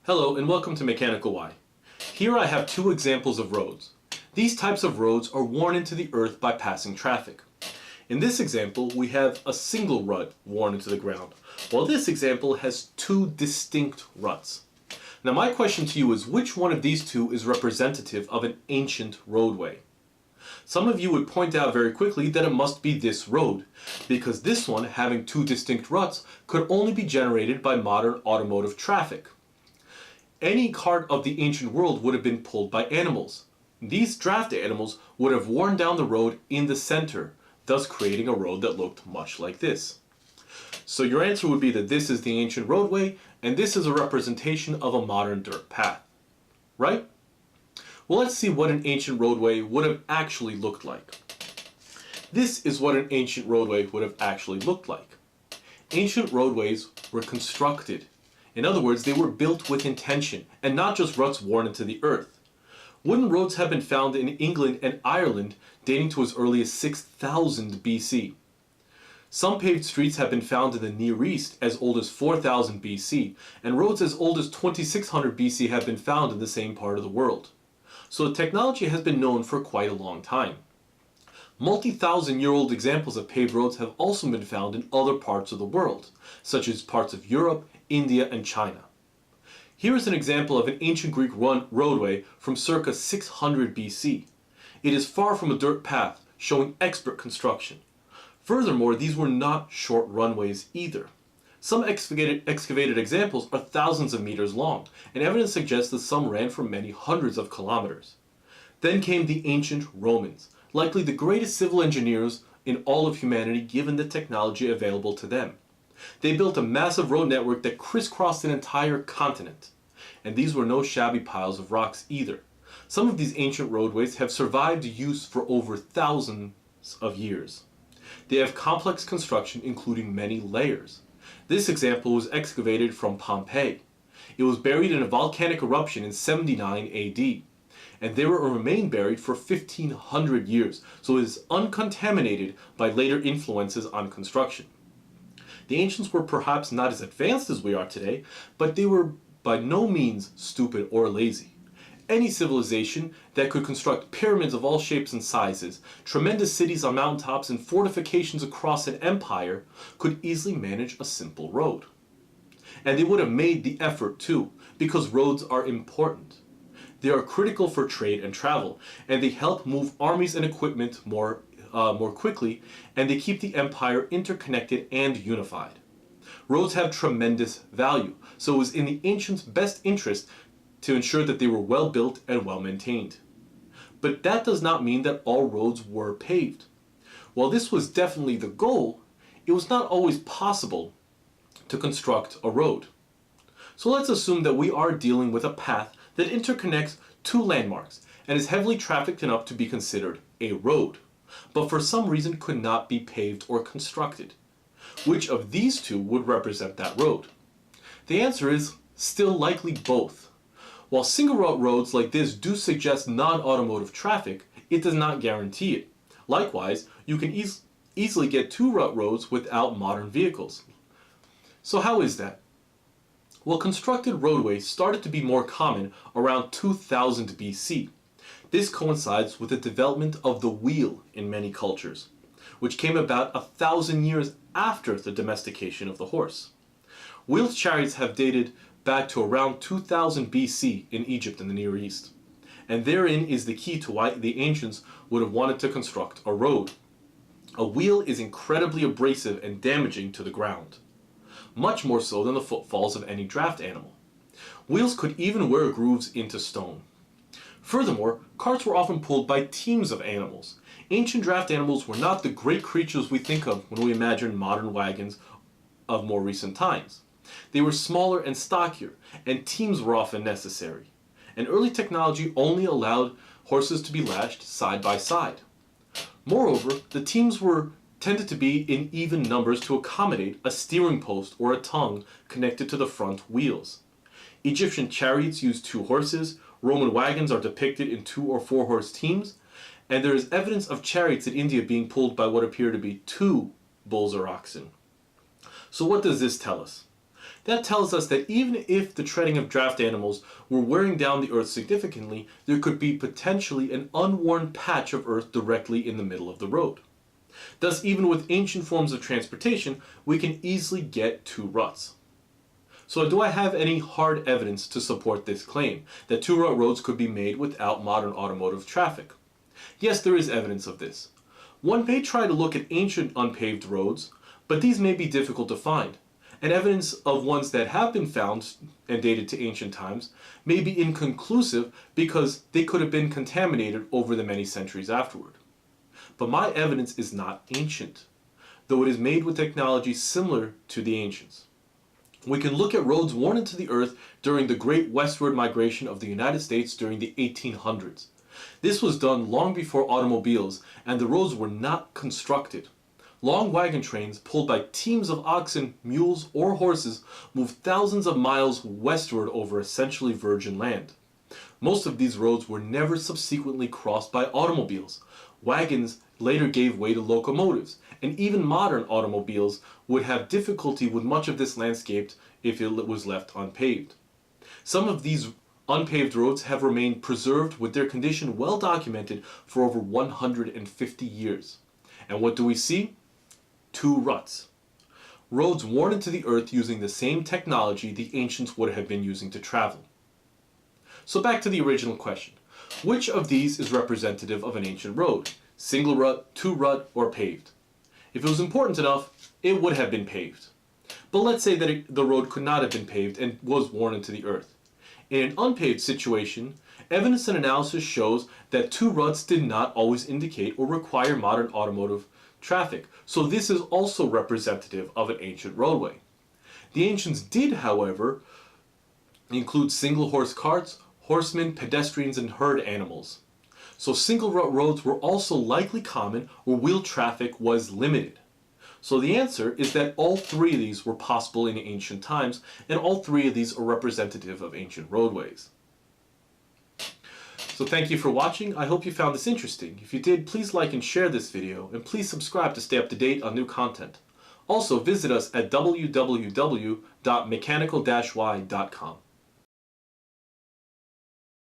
Hello and welcome to Mechanica-Y. Here I have two examples of roads. These types of roads are worn into the earth by passing traffic. In this example we have a single rut worn into the ground, while this example has two distinct ruts. Now my question to you is, which one of these two is representative of an ancient roadway? Some of you would point out very quickly that it must be this road, because this one, having two distinct ruts, could only be generated by modern automotive traffic. Any cart of the ancient world would have been pulled by animals. These draft animals would have worn down the road in the center, thus creating a road that looked much like this. So your answer would be that this is the ancient roadway, and this is a representation of a modern dirt path. Right? Well, let's see what an ancient roadway would have actually looked like. This is what an ancient roadway would have actually looked like. Ancient roadways were constructed. In other words, they were built with intention, and not just ruts worn into the earth. Wooden roads have been found in England and Ireland dating to as early as 6000 BC. Some paved streets have been found in the Near East as old as 4000 BC, and roads as old as 2600 BC have been found in the same part of the world. So the technology has been known for quite a long time. Multi-thousand-year-old examples of paved roads have also been found in other parts of the world, such as parts of Europe, India, and China. Here is an example of an ancient Greek roadway from circa 600 BC. It is far from a dirt path, showing expert construction. Furthermore, these were not short runways either. Some excavated examples are thousands of meters long, and evidence suggests that some ran for many hundreds of kilometers. Then came the ancient Romans, likely the greatest civil engineers in all of humanity given the technology available to them. They built a massive road network that crisscrossed an entire continent. And these were no shabby piles of rocks either. Some of these ancient roadways have survived use for over thousands of years. They have complex construction including many layers. This example was excavated from Pompeii. It was buried in a volcanic eruption in 79 AD. And there will remain buried for 1500 years, so it is uncontaminated by later influences on construction. The ancients were perhaps not as advanced as we are today, but they were by no means stupid or lazy. Any civilization that could construct pyramids of all shapes and sizes, tremendous cities on mountaintops, and fortifications across an empire could easily manage a simple road. And they would have made the effort too, because roads are important. They are critical for trade and travel, and they help move armies and equipment more quickly, and they keep the empire interconnected and unified. Roads have tremendous value, so it was in the ancients' best interest to ensure that they were well built and well maintained. But that does not mean that all roads were paved. While this was definitely the goal, it was not always possible to construct a road. So let's assume that we are dealing with a path that interconnects two landmarks and is heavily trafficked enough to be considered a road, but for some reason could not be paved or constructed. Which of these two would represent that road? The answer is still likely both. While single route roads like this do suggest non-automotive traffic, it does not guarantee it. Likewise, you can easily get two route roads without modern vehicles. So how is that? Well, constructed roadways started to be more common around 2000 BC. This coincides with the development of the wheel in many cultures, which came about 1,000 years after the domestication of the horse. Wheeled chariots have dated back to around 2000 BC in Egypt and the Near East. And therein is the key to why the ancients would have wanted to construct a road. A wheel is incredibly abrasive and damaging to the ground, much more so than the footfalls of any draft animal. Wheels could even wear grooves into stone. Furthermore, carts were often pulled by teams of animals. Ancient draft animals were not the great creatures we think of when we imagine modern wagons of more recent times. They were smaller and stockier, and teams were often necessary. And early technology only allowed horses to be lashed side by side. Moreover, the teams tended to be in even numbers to accommodate a steering post or a tongue connected to the front wheels. Egyptian chariots used 2 horses, Roman wagons are depicted in 2 or 4 horse teams, and there is evidence of chariots in India being pulled by what appear to be 2 bulls or oxen. So what does this tell us? That tells us that even if the treading of draft animals were wearing down the earth significantly, there could be potentially an unworn patch of earth directly in the middle of the road. Thus, even with ancient forms of transportation, we can easily get two ruts. So do I have any hard evidence to support this claim, that two-rut roads could be made without modern automotive traffic? Yes, there is evidence of this. One may try to look at ancient unpaved roads, but these may be difficult to find, and evidence of ones that have been found and dated to ancient times may be inconclusive because they could have been contaminated over the many centuries afterward. But my evidence is not ancient, though it is made with technology similar to the ancients. We can look at roads worn into the earth during the Great Westward Migration of the United States during the 1800s. This was done long before automobiles, and the roads were not constructed. Long wagon trains pulled by teams of oxen, mules, or horses moved thousands of miles westward over essentially virgin land. Most of these roads were never subsequently crossed by automobiles. Wagons later gave way to locomotives, and even modern automobiles would have difficulty with much of this landscape if it was left unpaved. Some of these unpaved roads have remained preserved with their condition well documented for over 150 years. And what do we see? Two ruts. Roads worn into the earth using the same technology the ancients would have been using to travel. So back to the original question. Which of these is representative of an ancient road? Single rut, two rut, or paved? If it was important enough, it would have been paved. But let's say that the road could not have been paved and was worn into the earth. In an unpaved situation, evidence and analysis shows that two ruts did not always indicate or require modern automotive traffic, so this is also representative of an ancient roadway. The ancients did, however, include single horse carts, horsemen, pedestrians, and herd animals. So single rut roads were also likely common where wheel traffic was limited. So the answer is that all three of these were possible in ancient times, and all three of these are representative of ancient roadways. So thank you for watching. I hope you found this interesting. If you did, please like and share this video, and please subscribe to stay up to date on new content. Also, visit us at www.mechanical-y.com.